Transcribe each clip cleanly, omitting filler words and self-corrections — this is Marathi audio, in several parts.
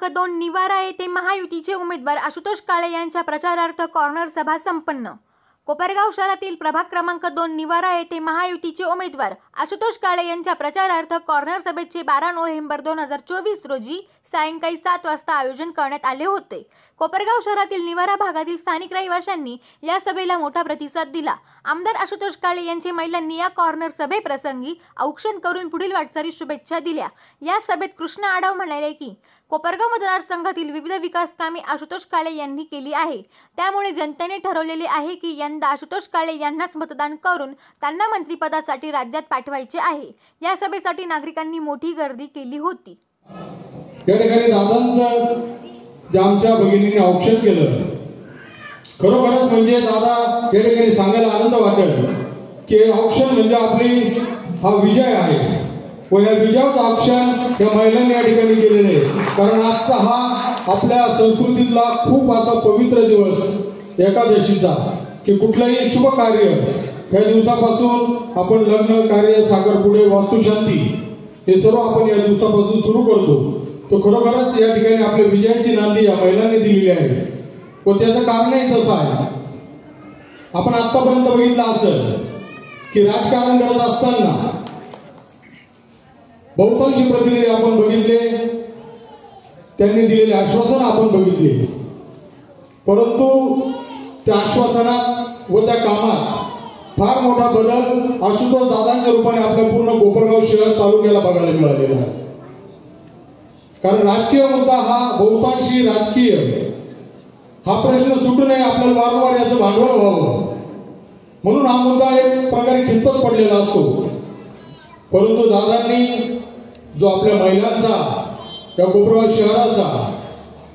2 निवारा येथे महायुतीचे उमेदवार आशुतोष काळे यांच्या प्रचारार्थ कॉर्नर सभा संपन्न। कोपरगाव शहरातील प्रभाग क्रमांक 2 निवारा येथे महायुतीचे उमेदवार आशुतोष काळे यांच्या प्रचारार्थ कॉर्नर सभेचे 12 नोव्हेंबर 2024 रोजी सायंकाळी 7 वाजता आयोजन करण्यात आले होते। कोपरगाव शहरातील निवारा भागातील स्थानिक रहिवाशांनी या सभेला मोठा प्रतिसाद दिला। आमदार आशुतोष काळे यांचे महिलांनी या कॉर्नर सभेप्रसंगी औक्षण करून पुढील वाटचालीस शुभेच्छा दिल्या। या सभेत कृष्ण आढाव म्हणाले की कोपरगाव मतदारसंघातील विविध विकास कामे आशुतोष काळे यांनी केली आहे, त्यामुळे जनतेने ठरवलेले आहे की यंदा आशुतोष काळे यांनाच मतदान करून त्यांना मंत्रिपदासाठी राज्यात पाठवायचे आहे। या सभेसाठी नागरिकांनी मोठी गर्दी केली होती। या ठिकाणी दादांचं जे आमच्या भगिनींनी औक्षण केलं, खरोखरच म्हणजे दादा या ठिकाणी सांगायला आनंद वाटेल की औक्षण म्हणजे आपली हा विजय आहे व या विजयाचं औक्षण या महिलांनी या ठिकाणी केलेले आहे। कारण आजचा हा आपल्या संस्कृतीतला खूप असा पवित्र दिवस एकादशीचा की कुठलंही शुभ कार्य या दिवसापासून आपण लग्न कार्य, साखरपुडे, वास्तुशांती हे सर्व आपण या दिवसापासून सुरू करतो। तो खरोखरच या ठिकाणी आपल्या विजयाची नांदी या महिलांनी दिलेली आहे व त्याचं कारणही तसं आहे। आपण आतापर्यंत बघितलं असेल की राजकारण करत असताना बहुतांशी प्रतिनिधी आपण बघितले, त्यांनी दिलेले आश्वासन आपण बघितले, परंतु त्या आश्वासनात व त्या कामात फार मोठा बदल आशुतोष दादांच्या रूपाने आपल्या पूर्ण कोपरगाव शहर तालुक्याला बघायला मिळालेला आहे। कारण राजकीय मुद्दा हा बहुतांशी राजकीय हा प्रश्न सुटू नये, आपल्याला वारंवार याचं भांडवल व्हावं म्हणून हा मुद्दा एक प्रकारे खितपत पडलेला असतो। परंतु दादांनी जो आपल्या महिलांचा या कोपरगाव शहराचा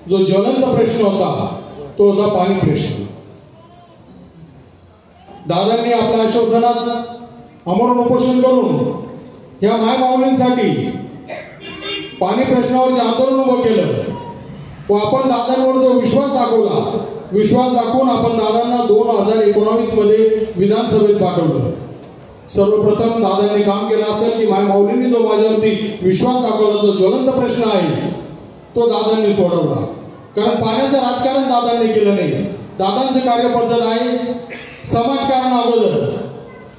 जो ज्वलंत प्रश्न होता तो होता पाणी प्रश्न। दादांनी आपल्या आश्वासनात आमरण उपोषण करून या मायमाऊलींसाठी पाणी प्रश्नावर जे आंदोलन उभं केलं व आपण दादांवर जो विश्वास दाखवला, विश्वास दाखवून आपण दादांना 2019 मध्ये विधानसभेत पाठवलं। सर्वप्रथम दादांनी काम केलं असेल की मायमाऊलींनी जो माझ्यावरती विश्वास दाखवला, जो ज्वलंत प्रश्न आहे तो दादांनी सोडवला। कारण पाण्याचं राजकारण दादांनी केलं नाही। दादांची कार्यपद्धत आहे समाजकारण अगोदर,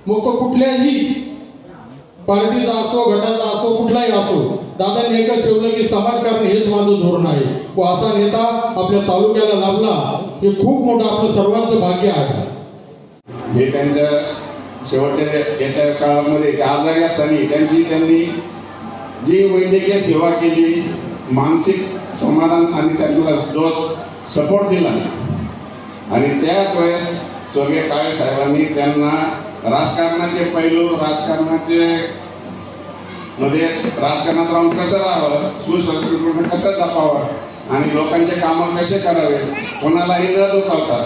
मग तो कुठल्याही पार्टीचा असो, गटाचा असो, कुठलाही असो, दादांनी एकच ठेवलं की समाजकारण हेच माझं धोरण आहे व असा नेता आपल्या तालुक्याला लाभला हे खूप मोठं आपलं सर्वांचं भाग्य आहे। हे त्यांच्या शेवटच्या याच्या काळामध्ये आजारी असताना त्यांनी जी वैद्यकीय सेवा केली, मानसिक समाधान आणि त्यांना जो सपोर्ट दिला आणि त्याच वेळेस स्वर्गीय काळे साहेबांनी त्यांना राजकारणाचे पैलू, राजकारणात राहून कसं राहावं, सुसंस्कृत कसं जपावं आणि लोकांचे कामं कसे करावे, कोणालाही न दुखावता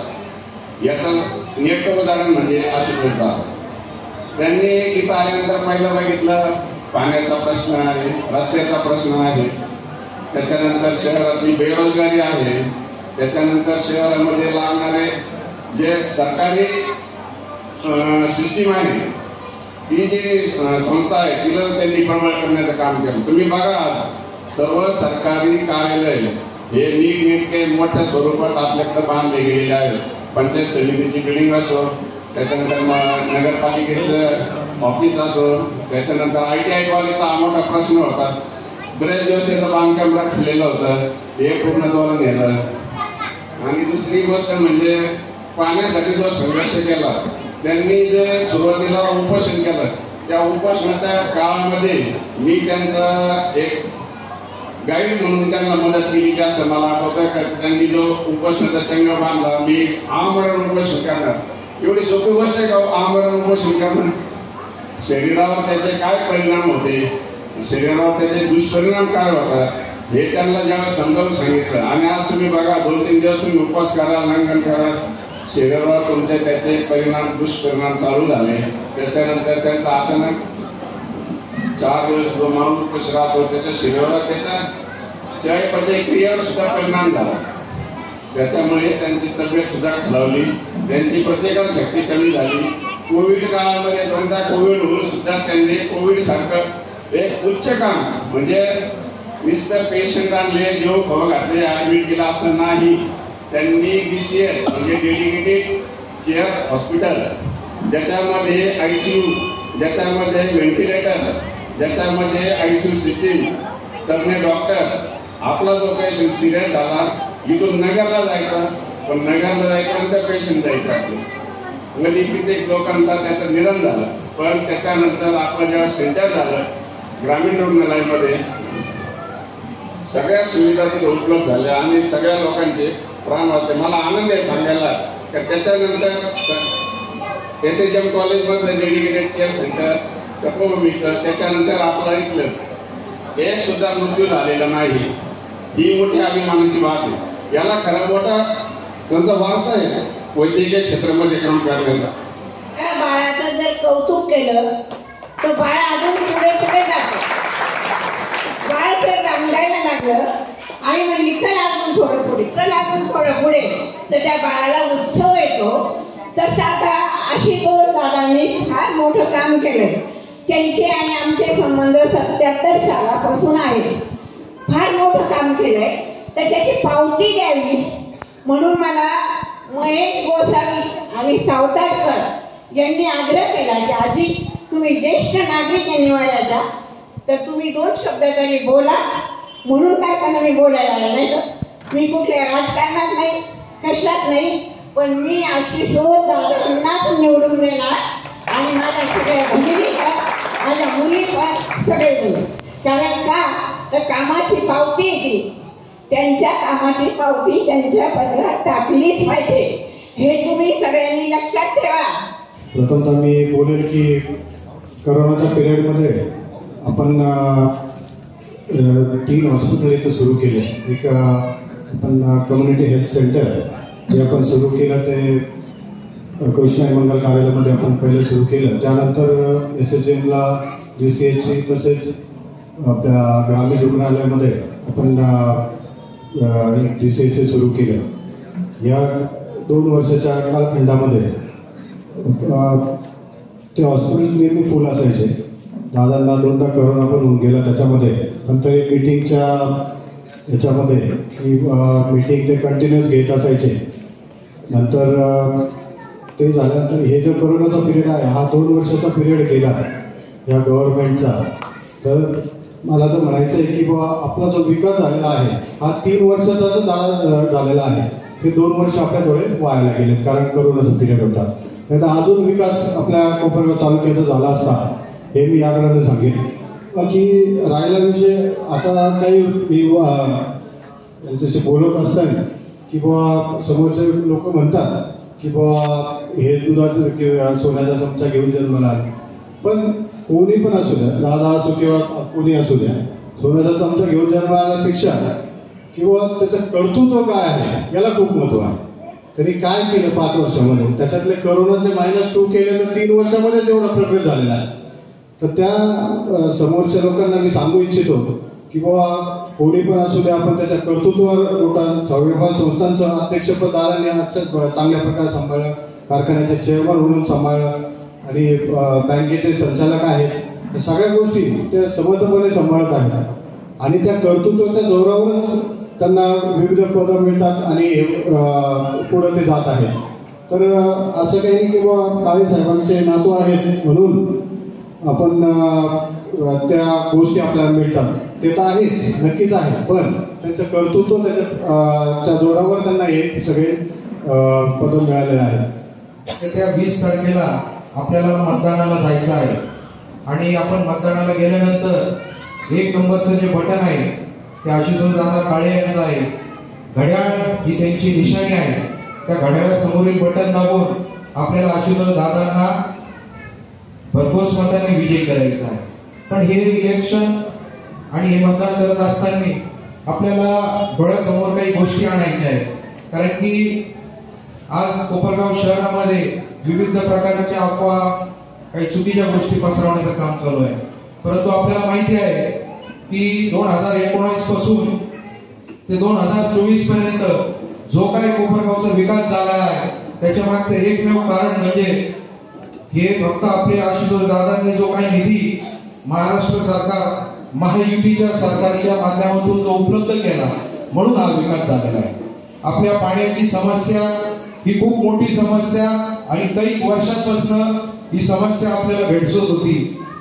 याचं नेट उदाहरण म्हणजे आशुतोष दादा। त्यांनी इथं आल्यानंतर पहिलं बघितलं पाण्याचा प्रश्न आहे, रस्त्याचा प्रश्न आहे, त्याच्यानंतर शहरातली बेरोजगारी आहे, त्याच्यानंतर शहरामध्ये लागणारे जे सरकारी सिस्टीम आहे ती जी संस्था आहे तिला त्यांनी प्रबळ करण्याचं काम केलं। तुम्ही बघा सर्व सरकारी कार्यालय हे नीटनेटके मोठ्या स्वरूपात आपल्याकडे बांधले गेलेले आहेत। पंचायत समितीची बिल्डिंग असो, त्याच्यानंतर नगरपालिकेचं ऑफिस असो, त्याच्यानंतर ITI कॉलेजचा हा मोठा प्रश्न होता, बरेच दिवस त्याचं बांधकाम रखलेलं होतं, हे पूर्णत्वाला नेलं। आणि दुसरी गोष्ट म्हणजे पाण्यासाठी जो संघर्ष केला त्यांनी, जे सुरुवातीला उपोषण केलं त्या उपोषणाच्या काळामध्ये मी त्यांचा एक गाईड म्हणून त्यांना मदत केली असं मला आठवतं। त्यांनी जो उपोषणाचा चंग बांधला, मी आमरण उपोषण करणार, एवढी सोपी गोष्ट आहे का आमरण उपोषण करणं? शरीरावर त्याचे काय परिणाम होते, शरीरावर त्याचे दुष्परिणाम काय होतात हे त्यांना जेव्हा समजावून सांगितलं आणि आज तुम्ही बघा 2-3 दिवस तुम्ही उपवास करा, लंघन करा, शरीरावर तुमचे त्याचे परिणाम, दुष्परिणाम चालू झाले। त्याच्यानंतर त्यांचा अचानक 4 दिवस जो माणूस उपास राहतो त्याच्या शरीरावर त्याच्या चयापचय क्रियेवर सुद्धा परिणाम झाला, त्याच्यामुळे त्यांची तब्येत सुद्धा खालावली, त्यांची प्रतिकार शक्ती कमी झाली। कोविड काळामध्ये कोविड होऊन सुद्धा त्यांनी कोविड सारखं एक उच्च काम म्हणजे नुसतं पेशंट आणले जेव खवं घातले ऍडमिट केलं असं नाही. त्यांनी DCH म्हणजे डेडिकेटेड केअर हॉस्पिटल, ज्याच्यामध्ये ICU, ज्याच्यामध्ये व्हेंटिलेटर्स, ज्याच्यामध्ये ICU सिस्टीम, तज्ञ डॉक्टर. आपला जो पेशंट सिरियस झाला इथून नगरला जायचा, पण नगरला जायच्यानंतर पेशंट जायचा मध्ये कित्येक लोकांचा त्याचं निधन झालं. पण त्याच्यानंतर आपलं जेव्हा सेंटर झालं ग्रामीण रुग्णालयामध्ये सगळ्या सुविधा तिथे उपलब्ध झाल्या आणि सगळ्या लोकांचे प्राण वाचले. मला आनंद आहे सांगायला की त्याच्यानंतर SHM कॉलेजमधलं डेडिकेटेड केअर सेंटर तपोभूमीचं, त्याच्यानंतर आपलं इथलं एक सुद्धा मृत्यू झालेला नाही. ही मोठी अभिमानाची बाब आहे. याला खरा मोठा त्यांचा वारसा आहे वैद्यकीय क्षेत्रामध्ये काम करण्याचा. त्या बाळाचं जर कौतुक केलं तर बाळ अजून पुढे पुढे जातं. बाळ जर रांगायला लागलं आणि म्हणली चल अजून थोडं पुढे, चल अजून थोडं पुढे, तर त्या बाळाला उत्सव येतो. तसं आता आशुतोष दादांनी फार मोठं काम केलंय. त्यांचे आणि आमचे संबंध 77 सालापासून आहेत. फार मोठं काम केलंय, तर त्याची पावती द्यावी म्हणून मला महेश गोसावी आणि सावतारकर यांनी आग्रह केला की आजी तुम्ही ज्येष्ठ नागरिक आहे निवाऱ्याचा, तर तुम्ही 2 शब्द तरी बोला. म्हणून काय त्यांना मी बोलायला आलं, नाही तर मी कुठल्या राजकारणात नाही, कशात नाही, पण मी आशुतोष दादांनाच निवडून देणार आणि माझ्या सगळ्या भगिनी पण, माझ्या मुली पण सगळे देऊ. कारण का तर कामाची पावती येते, त्यांच्या कामाची पावती त्यांच्या पदरात टाकलीच पाहिजे. हे तुम्ही सगळ्यांनी लक्षात ठेवा. प्रथमतः मी बोलेल की करोनाच्या पिरियडमध्ये आपण 3 हॉस्पिटल इथं सुरू केले. एक आपण कम्युनिटी हेल्थ सेंटर जे आपण सुरू केलं ते कृष्णाई मंगल कार्यालयामध्ये आपण पहिलं सुरू केलं. त्यानंतर SHMला DCHची, तसेच आपल्या ग्रामीण रुग्णालयामध्ये आपण एक DCH सुरू केलं. या 2 वर्षाच्या कालखंडामध्ये ते हॉस्पिटल नेहमी फुल असायचे. दादांना 2दा करोना पण होऊन गेला त्याच्यामध्ये, पण तरी मीटिंगच्या ह्याच्यामध्ये मीटिंग ते कंटिन्यूस घेत असायचे. नंतर ते झाल्यानंतर हे जो करोनाचा पिरियड आहे हा 2 वर्षाचा पिरियड गेला या गव्हर्नमेंटचा. तर मला तर म्हणायचं आहे की बाबा आपला जो विकास झालेला आहे हा 3 वर्षाचा जो झालेला आहे ते 2 वर्ष आपल्या डोळे वायाला गेले, कारण करोनाचा पिरियड होता. नाही तर अजून विकास आपल्या कोपरगाव तालुक्याचा झाला असता हे मी आग्रहाने सांगेन. बाकी राहिला विषय आता काही मी त्यांच्याशी बोलत असताना की बाबा समोरचे लोक म्हणतात की बाबा हे दुधाचं किंवा सोन्याचा चमचा घेऊन जन्माला आले. पण कोणी पण असू द्या, दादा असो किंवा कोणी असू द्या, सोन्याचा चमचा घेऊन जन्माला आल्यापेक्षा किंवा त्याचं कर्तृत्व काय आहे याला खूप महत्व आहे. त्यांनी काय केलं 5 वर्षामध्ये, त्याच्यातले करोनाचे -2 केले तर 3 वर्षामध्येच एवढा प्रगत झालेला आहे. तर त्या समोरच्या लोकांना मी सांगू इच्छितो की बाबा कोणी पण असू द्या, आपण त्याच्या कर्तृत्वावर मोठा स्वाभिमान संस्थांचं अध्यक्षपद दादांनी चांगल्या प्रकारे सांभाळलं, कारखान्याचे चेअरमन म्हणून सांभाळलं आणि बँकेचे संचालक आहेत. या सगळ्या गोष्टी ते समर्थपणे सांभाळत आहेत आणि त्या कर्तृत्वाच्या जोरावरच त्यांना विविध पदं मिळतात आणि पुढे ते जात आहेत. तर असं काही नाही की बाबा काळे साहेबांचे नातू आहेत म्हणून आपण त्या गोष्टी आपल्याला मिळतात, ते तर आहेच, नक्कीच आहे. पण त्यांचं कर्तृत्व त्याच्या जोरावर त्यांना हे सगळे पदं मिळालेले आहेत. त्या 20 तारखेला आपल्याला मतदानाला जायचं आहे आणि आपण मतदानाला गेल्यानंतर 1 नंबरचं जे बटन आहे ते आशुतोष दादा काळे यांचं आहे. घड्याळ ही त्यांची निशाणी आहे. त्या घड्याळासमोरील बटन दाबून आपल्याला आशुतोष दादांना भरघोस मतांनी विजयी करायचं आहे. पण हे इलेक्शन आणि हे मतदान करत असताना आपल्याला डोळ्यासमोर काही गोष्टी आणायच्या आहेत. कारण की आज कोपरगाव शहरामध्ये विविध प्रकारच्या अफवा, काही चुकीच्या गोष्टी पसरवण्याचं काम चालू आहे. परंतु आपल्याला माहिती आहे की 2019 पासून ते 2024 पर्यंत जो काही कोपरगावचा विकास झाला आहे त्याच्या मागचं एकमेव कारण म्हणजे हे फक्त आपले आशुतोष दादांनी जो काही निधी महाराष्ट्र सरकार महायुतीच्या सरकारच्या माध्यमातून तो उपलब्ध केला, म्हणून हा विकास झालेला आहे. आपल्या पाण्याची समस्या ही खूप मोठी समस्या आणि काही वर्षांपासून ही समस्या आपल्याला भेडसत होती,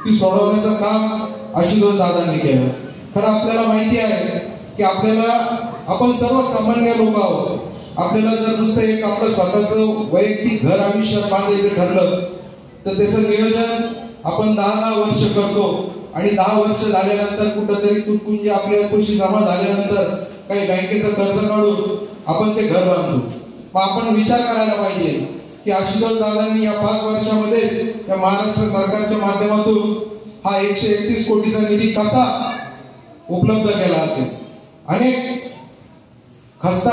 ती सोडवण्याचं काम आशुतोष दादांनी केलं. खरं आपल्याला माहिती आहे की आपण सर्वसामान्य लोक आहोत. आपल्याला जर नुसतं एक आपलं स्वतःचं वैयक्तिक घर आयुष्यात बांधायचं ठरलं तर त्याचं नियोजन आपण 10 वर्ष करतो आणि 10 वर्ष झाल्यानंतर कुठंतरी तुटपुंजी आपल्या कृषी जमा झाल्यानंतर काही बँकेचं कर्ज काढून आपण ते घर बांधतो. मग आपण विचार करायला पाहिजे की आशुतोष दादांनी या 5 वर्षामध्ये या महाराष्ट्र सरकारच्या माध्यमातून हा 131 कोटीचा निधी कसा उपलब्ध केला असेल. अनेक खस्ता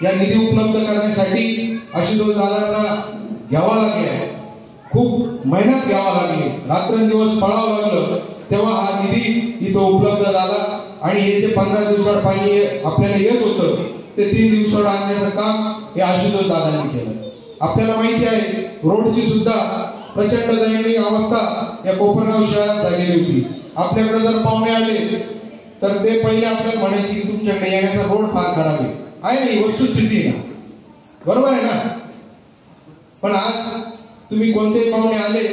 या निधी उपलब्ध करण्यासाठी आशुतोष दादांना घ्यावा लागले, खूप मेहनत घ्यावा लागली, रात्रंदिवस पळावं लागलं, तेव्हा हा निधी इथं उपलब्ध झाला. आणि हे जे 15 दिवसाड पाणी आपल्याला येत होतं ते 3 दिवसाड आणण्याचं काम हे आशुतोष दादांनी केलं. आपल्याला माहिती आहे रोडची सुद्धा प्रचंड दयनीय अवस्था या कोपरगाव शहरात झालेली होती. आपल्याकडे जर पाहुणे आले तर ते पहिले आपल्याला म्हणायचे की तुमच्याकडे येण्याचा रोड फार खराब आहे नाही, वस्तुस्थिती आहे ना, बरोबर आहे ना. पण आज तुम्ही कोणतेही पाहुणे आले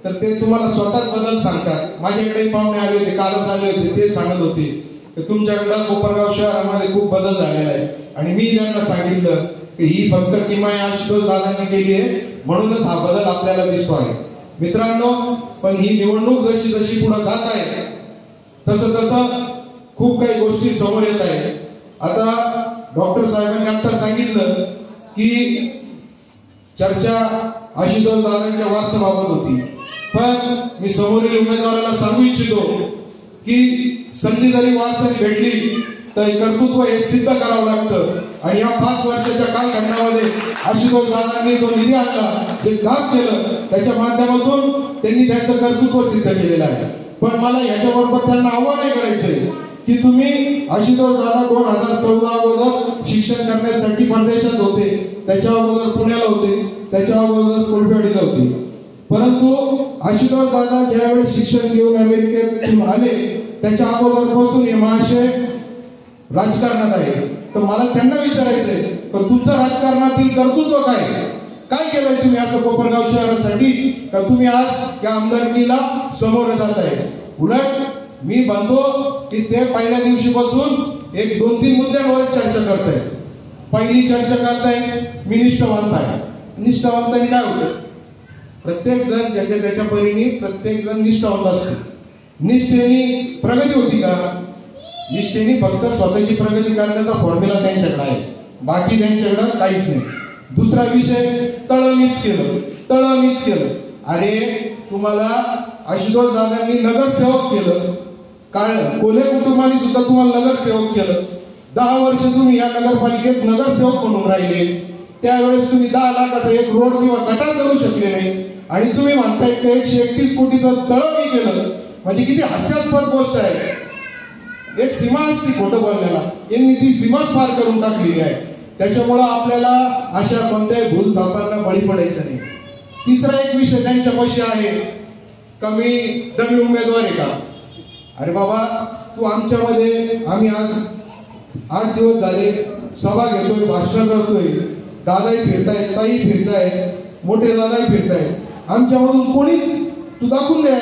तर ते तुम्हाला स्वतःच बदल सांगतात. माझ्याकडे पाहुणे आले होते, कालच आले होते, ते सांगत होते की तुमच्याकडं कोपरगाव शहरामध्ये खूप बदल झालेला आहे. आणि मी त्यांना सांगितलं की ही फक्त किमान आशुतोष दादांनी केली आहे, म्हणूनच हा बदल आपल्याला दिसतो आहे. मित्रांनो, पण ही निवडणूक जशी जशी पुढे जात आहे तसं तसं खूप काही गोष्टी समोर येत आहेत. आता डॉक्टर साहेबांनी आता सांगितलं की चर्चा आशुतोष दादांच्या वारसाबाबत होती, पण मी समोरील उमेदवाराला सांगू इच्छितो की संधी जरी वारसाने भेटली तर कर्तृत्व हे सिद्ध करावं लागतं. आणि या 5 वर्षाच्या कालखंडामध्ये आशुतोष दादांनी जो निधी आणला, जे काम केलं, त्याच्या माध्यमातून त्यांनी त्यांचं कर्तृत्व सिद्ध केलेलं आहे. पण मला याच्याबरोबर त्यांना आव्हान करायचंय की तुम्ही आशुतोष दादा 2014 अगोदर शिक्षण करण्यासाठी परदेशात होते, त्याच्या अगोदर पुण्याला होते, त्याच्या अगोदर कोलपेवाडीला होते. परंतु आशुतोष दादा ज्यावेळेस शिक्षण घेऊन अमेरिकेतून आले त्याच्या अगोदरपासून हे महाशय राजकारणात आहे. तर मला त्यांना विचारायचंय तर तुमचं राजकारणातील कर्तृत्व काय केलंय तुम्ही असं कोपरगाव शहरासाठी, का तुम्ही आज या आमदारकीला समोर जात आहे. उलट मी म्हणतो की ते पहिल्या दिवशीपासून एक 2-3 मुद्द्यांवर चर्चा करताय. पहिली चर्चा करताय मी निष्ठावंत आहे. निष्ठावंतांनी काय होतं, प्रत्येक जण त्याच्या परीने प्रत्येक जण निष्ठावंत असतो. निष्ठेने प्रगती होती का? निष्ठेने फक्त स्वतःची प्रगती करण्याचा फॉर्म्युला त्यांच्याकडे आहे, बाकी त्यांच्याकडे काहीच नाही. दुसरा विषय तळमीच केलं. अरे तुम्हाला आशुतोष दादांनी नगरसेवक केलं, कोल्हे कुटुंबाने सुद्धा तुम्हाला नगरसेवक केलं. 10 वर्ष तुम्ही या नगरपालिकेत नगरसेवक म्हणून राहिले. त्यावेळेस तुम्ही 10 लाखाचा एक रोड किंवा गटार करू शकले नाही आणि तुम्ही म्हणताय की 131 कोटीचं तळं केलं. म्हणजे किती हास्यास्पद गोष्ट आहे. एक सीमा असती खोटं बोलण्याला, यांनी ती सीमाच पार करून टाकलेली आहे. त्याच्यामुळं आपल्याला अशा कोणत्याही भूल थापांना बळी पडायचं नाही. तिसरा एक विषय त्यांच्यापाशी आहे का मी डमी उमेदवार आहे का? अरे बाबा, तू आमच्यामध्ये आम्ही आज 8 दिवस झाले सभा घेतोय, भाषण करतोय, दादाही फिरतायत, ताई फिरतायत, मोठे दादाही फिरतायत. आमच्यामधून कोणीच तू दाखवून द्या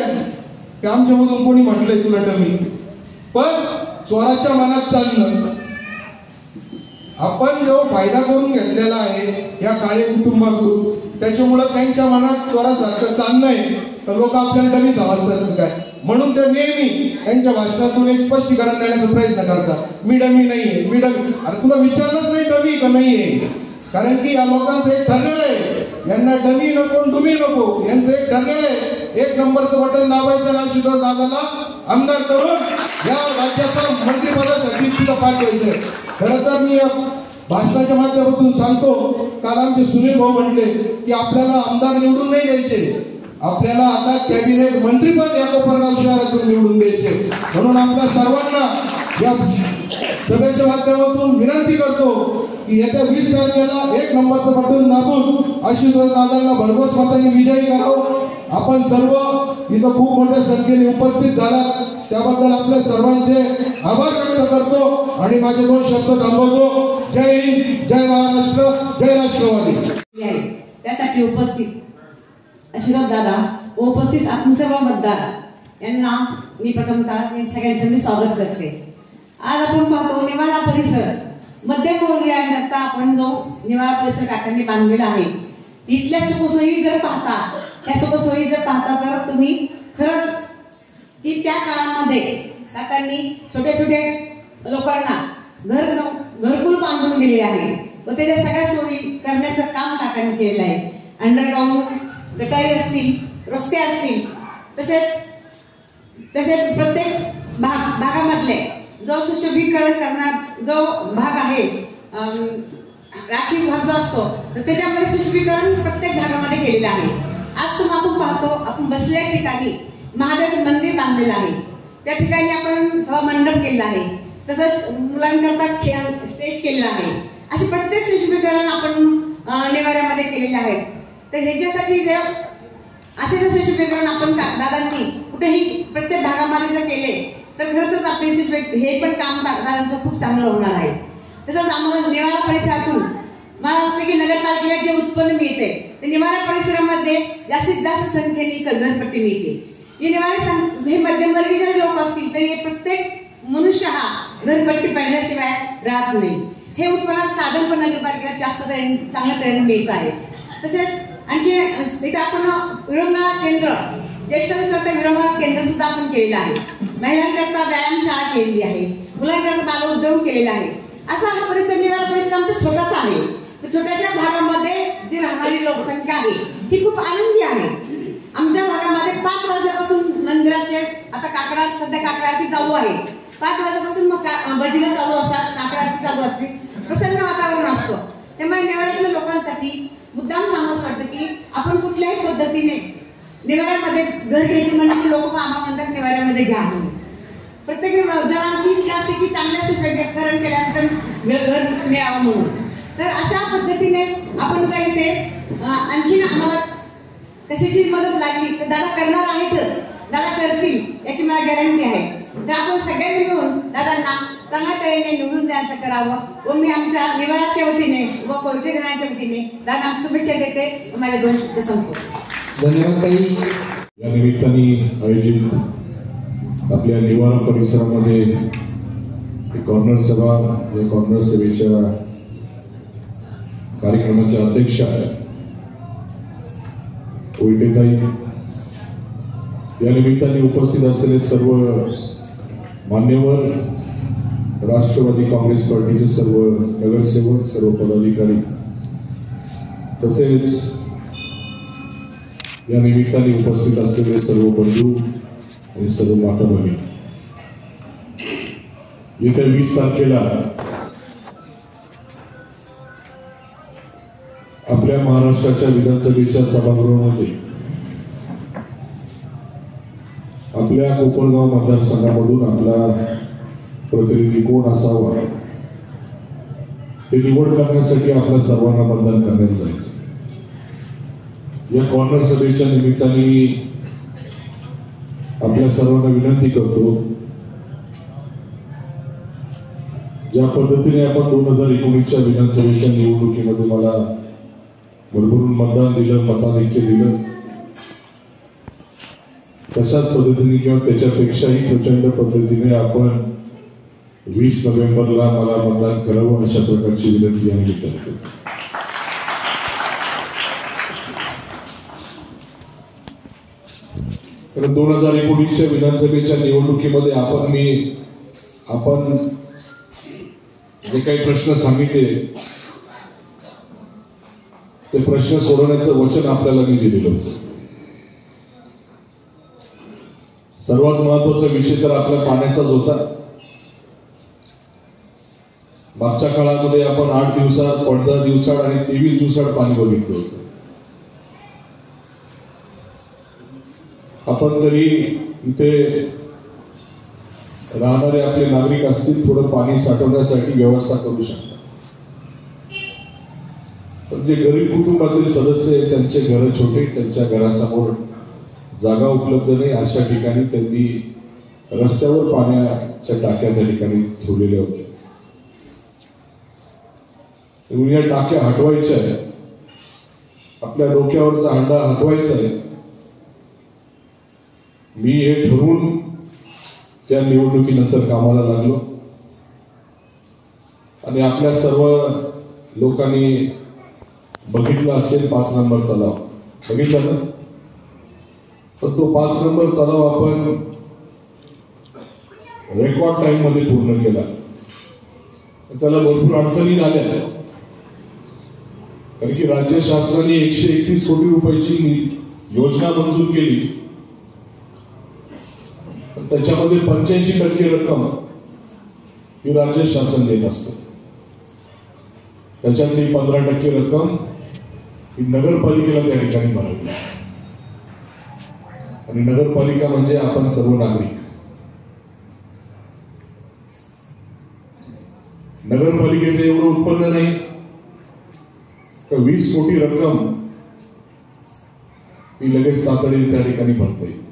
की आमच्यामधून कोणी म्हटलंय तुला डमी. पण स्वराच्या मनात चालणं, आपण जो फायदा करून घेतलेला आहे या काळे कुटुंबाकडून, त्याच्यामुळे त्यांच्या मनात स्वरासारखं चालणं आहे तर लोक आपल्याला डमी समजतात काय. म्हणून ते नेहमी त्यांच्या भाषणातून एक स्पष्टीकरण देण्याचा प्रयत्न करतात, मी डमी नाहीये, मी डमी. अरे तुला विचारलंच नाही डमी का नाहीये, कारण की या लोकांचं एक ठरलेलं आहे, यांना डमी नको डुमी नको, यांचं एक ठरलेलं आहे. 1 नंबरचं बटन दाबायचं, आशुतोष दादाला आमदार करून या राज्याच्या मंत्रिपदासाठी सुद्धा पाठवायचं. खरं तर मी भाषणाच्या माध्यमातून सांगतो, काल आमचे सुनील भाऊ म्हणले की आपल्याला आमदार निवडून नाही द्यायचे, आपल्याला आता कॅबिनेट मंत्रीपद या कोपरगाव शहरातून निवडून द्यायचे. म्हणून आपल्या सर्वांना या सभेच्या माध्यमातून विनंती करतो की येत्या 20 तारखेला 1 नंबरचं बटन दाबून आशुतोष दादांना भरघोस मतांनी विजयी करावं. आपण सर्व इथं खूप मोठ्या संख्येने उपस्थित झालात. त्याबद्दल आपल्या सर्वांचे आभार व्यक्त करतो आणि माझे 2 शब्द थांबवतो. जय हिंद, जय महाराष्ट्र, जय राष्ट्रवादी. त्यासाठी उपस्थित आशीर्वाद दादा व उपस्थित आपण सर्व मतदार यांना मी प्रथमतः सगळ्यांचं मी स्वागत करते. आज आपण पाहतो निवारा परिसर मध्यमवर्गीयांकरता आपण जो निवारा परिसर काकांनी बांधलेला आहे, तिथल्या सुखसोयी जर पाहता तर तुम्ही खरंच ती त्या काळामध्ये काकांनी छोट्या छोट्या लोकांना घरकुल बांधून दिले आहे व त्याच्या सगळ्या सोयी करण्याचं काम काकांनी केलेलं आहे. अंडरग्राऊंड गटारी असतील, रस्ते असतील, तसेच प्रत्येक भागामधले जो सुशोभीकरण करणार जो भाग आहे, राखीव भाग जो असतो तर त्याच्यामध्ये सुशोभीकरण प्रत्येक भागामध्ये केलेलं आहे. आज तुम्ही आपण पाहतो आपण बसल्या ठिकाणी महादेवाचं मंदिर बांधलेलं आहे, त्या ठिकाणी आपण सभा मंडप केलेला आहे, तसंच मुलांकरता स्टेज केलेलं आहे. असे प्रत्येक सुशोभीकरण आपण निवाऱ्यामध्ये केलेले आहेत. तर ह्याच्यासाठी असे जर सुशोभीकरण आपण दादांनी कुठेही प्रत्येक भागामध्ये जर केले तर खरंच आपले हे पण काम दादांचं खूप चांगलं होणार आहे. तसंच आम्हाला निवारा परिसरातून मला वाटतं की नगरपालिकेला जे उत्पन्न मिळते ते निवारा परिसरामध्ये जास्तीत जास्त संख्येने घरपट्टी मिळते. हे निवारा मध्यमवर्गीय जरी लोक असतील तरी प्रत्येक मनुष्य हा घरपट्टी पडण्याशिवाय राहत नाही. हे उत्पन्न साधन पण नगरपालिकेला जास्त चांगल्या तऱ्हेने मिळत आहे. तसेच आणखी इथे आपण विरंगुळा केंद्र, ज्येष्ठ विरंगुळा केंद्र सुद्धा आपण केलेलं आहे. महिलांकरता व्यायामशाळा केलेली आहे, मुलांकरता बाल उद्योग केलेला आहे. असा हा परिसर निवारा परिसर आमचा छोटासा आहे. छोट्याशा भागामध्ये जी राहणारी लोकसंख्या आहे ही खूप आनंदी आहे. आमच्या भागामध्ये 5 वाजल्यापासून मंदिराचे आता सध्या काकडा आरती चालू आहे. 5 वाजल्यापासून मग भजनं चालू असतात, काकडा आरती चालू असते, प्रसन्न वातावरण असतं. त्यामुळे निवाऱ्यातल्या लोकांसाठी मुद्दाम सांगावंसं वाटतं की आपण कुठल्याही पद्धतीने निवाऱ्यामध्ये घर घ्यायचं म्हणजे लोक आम्हाला म्हणतात निवाऱ्यामध्ये घ्या म्हणून. प्रत्येक जणांची इच्छा असते की चांगल्या सुशोभीकरण केल्यानंतर घर मिळावं म्हणून. तर अशा पद्धतीने आपण जर इथे आणखीन आम्हाला कशाची मदत लागली तर दादा करणार आहेतच, दादा करतील याची मला गॅरंटी आहे. तर आपण सगळ्यांनी मिळून दादांना चांगल्या तऱ्हेने निवडून द्यायचं करावं व मी आमच्या निवाराच्या वतीने व कोयटे घराच्या वतीने दादा शुभेच्छा देते. माझे 2 शब्द संपतो. धन्यवाद ताई. या निमित्ताने आयोजित आपल्या निवारा परिसरामध्ये कॉर्नर सभा, या कॉर्नर सभेच्या कार्यक्रमाच्या अध्यक्षा कोयटेताई, या निमित्ताने उपस्थित असलेले सर्व मान्यवर, राष्ट्रवादी काँग्रेस पार्टीचे सर्व नगरसेवक, सर्व पदाधिकारी, तसेच या निमित्ताने उपस्थित असलेले सर्व बंधू आणि सर्व माता भगिनी, येत्या 20 तारखेला आपल्या महाराष्ट्राच्या विधानसभेच्या सभागृहामध्ये आपल्या कोपरगाव मतदारसंघामधून आपला प्रतिनिधी कोण असावा हे निवड करण्यासाठी आपल्या सर्वांना मतदान करण्यात जायचं. या कॉर्नर सभेच्या निमित्ताने आपल्या सर्वांना विनंती करतो, ज्या पद्धतीने आपण 2019च्या विधानसभेच्या निवडणुकीमध्ये मला भरभरून मतदान दिलं, मताधिक्य दिलं, तशाच पद्धतीने किंवा त्याच्यापेक्षाही प्रचंड पद्धतीने आपण 20 नोव्हेंबरला मला मतदान करावं अशा प्रकारची विनंती आम्ही करतो. कारण 2019च्या विधानसभेच्या निवडणुकीमध्ये आपण जे काही प्रश्न सांगितले ते प्रश्न सोडवण्याचं वचन आपल्याला मी दिलेलं होतं. सर्वात महत्वाचा विषय तर आपल्या पाण्याचाच होता. मागच्या काळामध्ये आपण 8 दिवसात, 15 दिवसात आणि 23 दिवसात पाणी बघितलं होतं. आपण तरी इथे राहणारे आपले नागरिक असतील थोडं पाणी साठवण्यासाठी व्यवस्था करू शकतात. पण जे गरीब कुटुंबातील सदस्य आहेत त्यांचे घर छोटे, त्यांच्या घरासमोर जागा उपलब्ध नाही, अशा ठिकाणी त्यांनी रस्त्यावर पाण्याच्या टाक्या त्या ठिकाणी ठेवलेल्या होत्या. या टाक्या हटवायच्या आहे, आपल्या डोक्यावरचा हंडा हटवायचा आहे. मी हे ठरवून त्या निवडणुकीनंतर कामाला लागलो आणि आपल्या सर्व लोकांनी बघितला असेल 5 नंबर तलाव. बघितला ना? पण तो 5 नंबर तलाव आपण रेकॉर्ड टाइम मध्ये पूर्ण केला. त्याला भरपूर अडचणी झाल्या, कारण की राज्य शासनाने 131 कोटी रुपयाची योजना मंजूर केली. त्याच्यामध्ये 85% रक्कम ही राज्य शासन देत असतं. त्याच्यातली 15% रक्कम ही नगरपालिकेला त्या ठिकाणी भरावी. आणि नगरपालिका म्हणजे आपण सर्व नागरिक. नगरपालिकेचं एवढं उत्पन्न नाही तर 20 कोटी रक्कम ही लगेच तातडीने त्या ठिकाणी भरता येईल.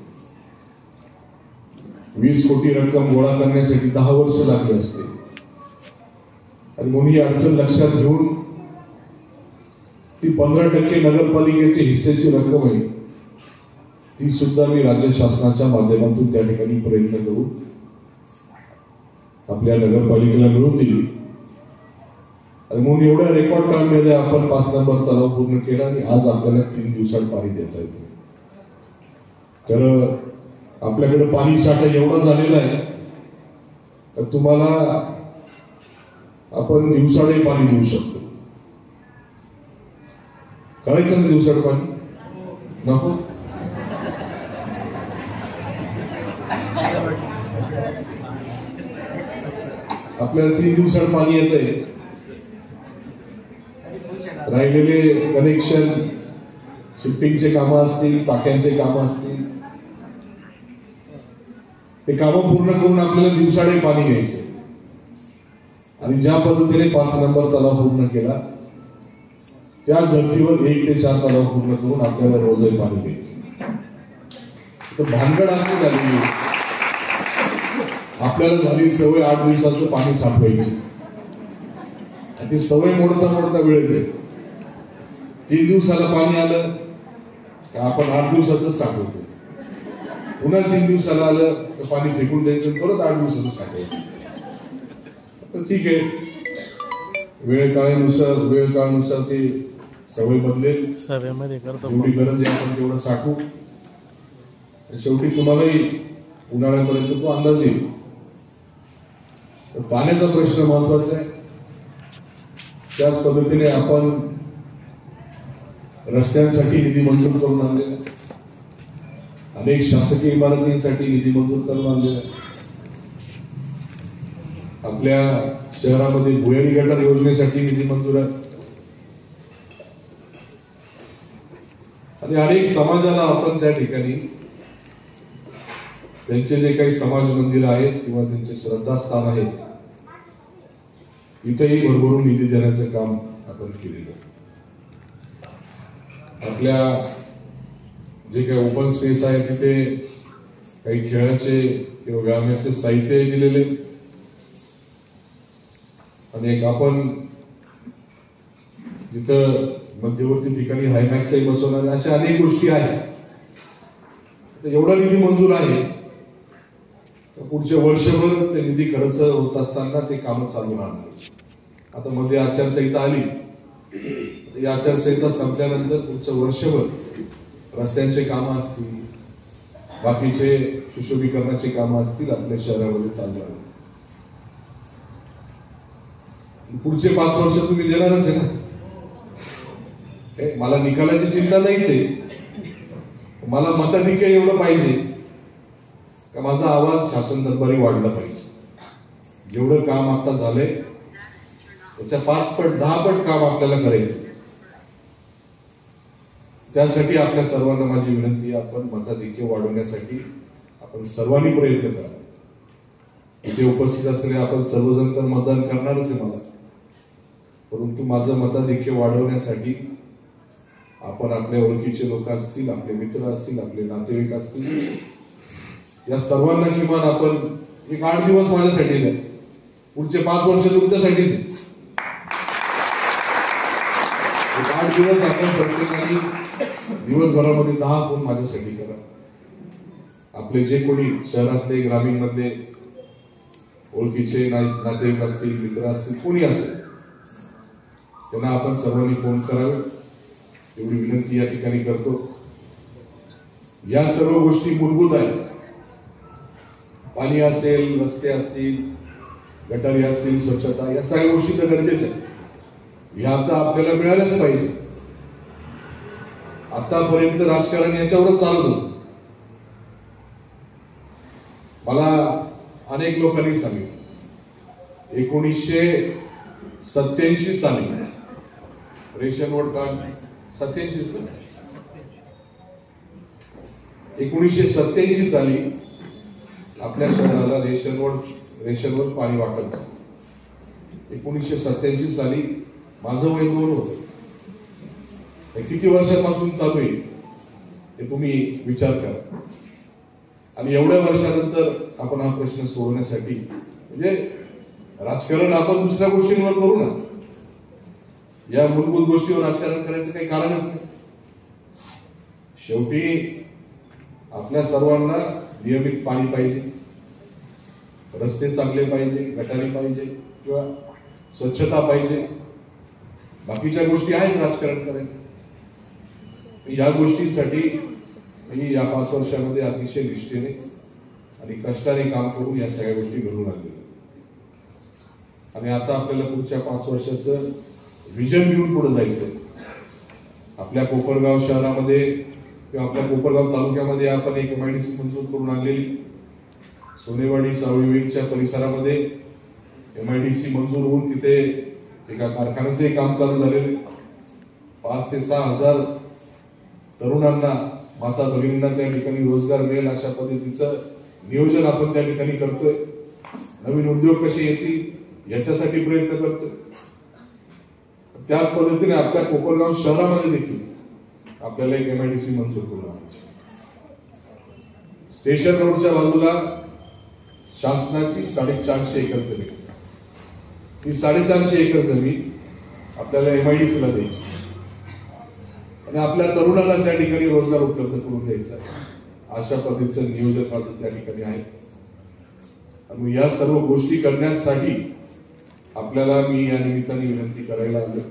20 कोटी रक्कम गोळा करण्यासाठी 10 वर्ष लागले असते. आणि म्हणून ही अडचण लक्षात घेऊन ती 15% नगरपालिकेची हिस्सेची रक्कम आहे, ती सुद्धा मी राज्य शासनाच्या माध्यमातून त्या ठिकाणी प्रयत्न करू आपल्या नगरपालिकेला मिळवून दिली. आणि म्हणून एवढ्या रेकॉर्ड टाइममध्ये आपण 5 नंबर तलाव पूर्ण केला आणि आज आपल्याला 3 दिवसात पाणी देता येतं. तर आपल्याकडे पाणी साठा एवढा झालेला आहे तर तुम्हाला आपण दिवसाडे पाणी देऊ शकतो. करायचं ना दिवसाड पाणी? नको? आपल्याला 3 दिवसाड पाणी येत आहे. राहिलेले कनेक्शन, शिफ्टिंगचे कामं असतील, टाक्यांचे कामं असतील, ते कामं पूर्ण करून आपल्याला दिवसाडे पाणी घ्यायचं. आणि ज्या पद्धतीने 5 नंबर तलाव पूर्ण केला त्याच धर्तीवर 1 ते 4 तलाव पूर्ण करून आपल्याला रोजही पाणी घ्यायचं. तर भानगड असं झाली, आपल्याला झाली सवय 8 दिवसाचं पाणी साठवायची. ती सवय मोडता वेळ जाईल. 3 दिवसाला पाणी आलं तर आपण 8 दिवसाचं साठवतो. पुन्हा 3 दिवसाला आलं तर पाणी फेकून द्यायचं, परत 8 दिवसाचं साठवायचं. तर ठीक आहे, वेळ काळानुसार ते सवय बदलेल. एवढी गरज आहे आपण तेवढं साठवू. शेवटी तुम्हालाही उन्हाळ्यापर्यंत तो अंदाज येईल. पाण्याचा प्रश्न महत्वाचा आहे. त्याच पद्धतीने आपण रस्त्यांसाठी निधी मंजूर करून आणलेला, अनेक शासकीय इमारतींसाठी निधी मंजूर करून आणलेला. आपल्या शहरामध्ये भुयारी गटार योजनेसाठी निधी मंजूर आहे. आणि अनेक समाजाला आपण त्या ठिकाणी त्यांचे जे काही समाज मंदिर आहेत किंवा त्यांचे श्रद्धास्थान आहेत इथेही भरभरून निधी देण्याचं काम आपण केलेलं. आपल्या जे काही ओपन स्पेस आहे तिथे काही खेळाचे किंवा व्यायामाचे साहित्य दिलेले. आणि एक आपण जिथं मध्यवर्ती ठिकाणी हायमॅक्सही बसवणारे अशा अनेक गोष्टी आहेत. एवढा निधी मंजूर आहे, पुढच्या वर्षभर ते निधी खर्च होत असताना ते कामं चालू राहणार. आता मध्ये आचारसंहिता आली, या आचारसंहिता संपल्यानंतर पुढचं वर्षभर रस्त्यांचे कामं असतील, बाकीचे सुशोभीकरणाचे कामं असतील आपल्या शहरामध्ये चालू राहणार. पुढचे 5 वर्ष तुम्ही देणारच आहे ना. मला निकालाची चिंता नाहीच आहे, मला मताधिक्य एवढं पाहिजे का माझा आवाज शासन दरबारी वाढला पाहिजे. जेवढं काम आता झालंय त्याच्या 5 पट 10 पट काम आपल्याला करायचं. त्यासाठी आपल्या सर्वांना माझी विनंती, आपण मताधिक्य वाढवण्यासाठी आपण सर्वांनी प्रयत्न करा. इथे उपस्थित असलेले आपण सर्वजण तर मतदान करणारच आहे मला, परंतु माझं मताधिक्य वाढवण्यासाठी आपण आपल्या ओळखीचे लोक असतील, आपले मित्र असतील, आपले नातेवाईक असतील, या सर्वांना किमान आपण एक 8 दिवस माझ्यासाठी द्या, पुढचे 5 वर्ष तुमच्यासाठीच आहे. 8 दिवस आपण प्रत्येकाने दिवसभरामध्ये 10 फोन माझ्यासाठी करा. आपले जे कोणी शहरातले ग्रामीण मधले ओळखीचे नातेवाईक असतील, मित्र असतील, कोणी असेल, त्यांना आपण सर्वांनी फोन करावे एवढी विनंती या ठिकाणी करतो. या सर्व गोष्टी मूलभूत आहेत. पाणी असेल, रस्ते असतील, गटारी असतील, स्वच्छता, या सगळ्या गोष्टी तर गरजेच्या आहेत. या आता आपल्याला मिळाल्याच पाहिजे. आतापर्यंत राजकारण याच्यावरच चालत होतं. मला अनेक लोकांनी सांगितलं 1987 साली रेशनवड कार्ड 1987 साली आपल्या शहराला रेशनवर पाणी वाटप झालं. 1987 साली माझं वय 2 होतं. किती वर्षापासून चालू आहे हे तुम्ही विचार करा. आणि एवढ्या वर्षानंतर आपण हा प्रश्न सोडवण्यासाठी, म्हणजे राजकारण आपण दुसऱ्या गोष्टींवर करू ना, या मूलभूत गोष्टीवर राजकारण करायचं काही कारणच नाही. शेवटी आपल्या सर्वांना नियमित पाणी पाहिजे, रस्ते चांगले पाहिजे, गटारी पाहिजे किंवा स्वच्छता पाहिजे. बाकीच्या गोष्टी आहेत राजकारण करायचं. या गोष्टींसाठी मी या 5 वर्षामध्ये अतिशय निष्ठेने आणि कष्टाने काम करून या सगळ्या गोष्टी घडून आणल्या. आणि आता आपल्याला पुढच्या 5 वर्षाचं विजन घेऊन पुढे जायचंय. आपल्या कोपरगाव शहरामध्ये किंवा आपल्या कोपरगाव तालुक्यामध्ये आपण एक MIDC मंजूर करून आणलेली. सोनेवाडी सावळीच्या परिसरामध्ये MIDC मंजूर होऊन तिथे एका कारखान्याचे काम चालू झालेले. 5 ते 6 हजार तरुणांना, माता भगिनींना त्या ठिकाणी रोजगार मिळेल अशा पद्धतीचं नियोजन आपण त्या ठिकाणी करतोय. नवीन उद्योग कसे येतील याच्यासाठी प्रयत्न करतोय. त्याच पद्धतीने आपल्या कोपरगाव शहरामध्ये देखील आपल्याला एक MIDC मंजूर करून आणायची. स्टेशन रोडच्या बाजूला शासनाची 450 एकर जमीन, ही 450 एकर जमीन आपल्याला MIDC ला द्यायची आणि आपल्या तरुणांना त्या ठिकाणी रोजगार उपलब्ध करून द्यायचा. अशा पद्धतीचं नियोजन माझं त्या ठिकाणी आहे. आणि या सर्व गोष्टी करण्यासाठी आपल्याला मी या निमित्ताने विनंती करायला आलो.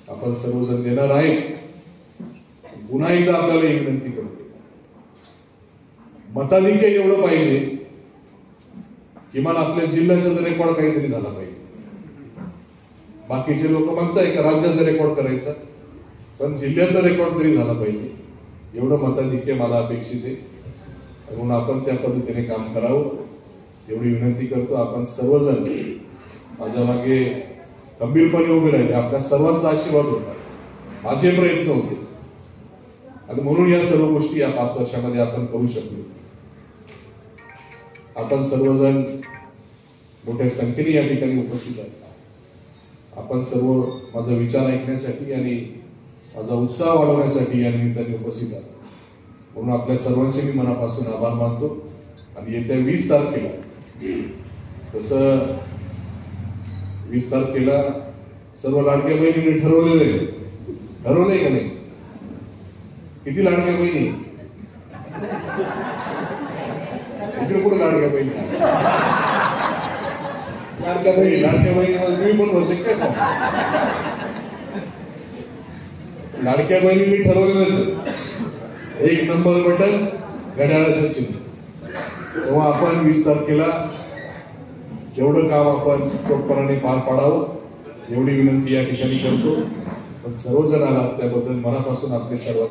आपण सर्वजण देणार आहे. पुन्हा एकदा आपल्याला ही विनंती करतो, मताधिक्य एवढं पाहिजे, किमान आपल्या जिल्ह्याचा जर रेकॉर्ड काहीतरी झाला पाहिजे. बाकीचे लोक म्हणताय का राज्याचा रेकॉर्ड करायचा, पण जिल्ह्याचा रेकॉर्ड तरी झाला पाहिजे. एवढं मताधिक्य मला अपेक्षित आहे. म्हणून आपण त्या पद्धतीने काम करावं एवढी विनंती करतो. आपण सर्वजण माझ्या मागे खंबीरपणे उभे राहिले. आपल्या सर्वांचा आशीर्वाद होता, माझे प्रयत्न होते आणि म्हणून या सर्व गोष्टी या 5 वर्षामध्ये आपण करू शकलो. आपण सर्वजण मोठ्या संख्येने या ठिकाणी उपस्थित आहात. आपण सर्व माझा विचार ऐकण्यासाठी आणि माझा उत्साह वाढवण्यासाठी या निमित्ताने उपस्थित आहात. म्हणून आपल्या सर्वांचे मी मनापासून आभार मानतो. आणि येत्या 20 तारखेला, तसं 20 तारखेला सर्व लाडक्या बहिणींनी ठरवलंय का नाही? किती लाडक्या बहिणी इकडे? कुठे लाडक्या बहिणी? लाडक्या बहिणी पण होते काय? लाडक्या बहिणींनी ठरवलेलंच 1 नंबर बटन घड्याळाचं चिन्ह. तेव्हा आपण 20 तारखेला जेवढं काम आपण चोखपणाने पार पाडावं एवढी विनंती या ठिकाणी करतो. पण सर्वजण आलात त्याबद्दल मनापासून आपले सर्व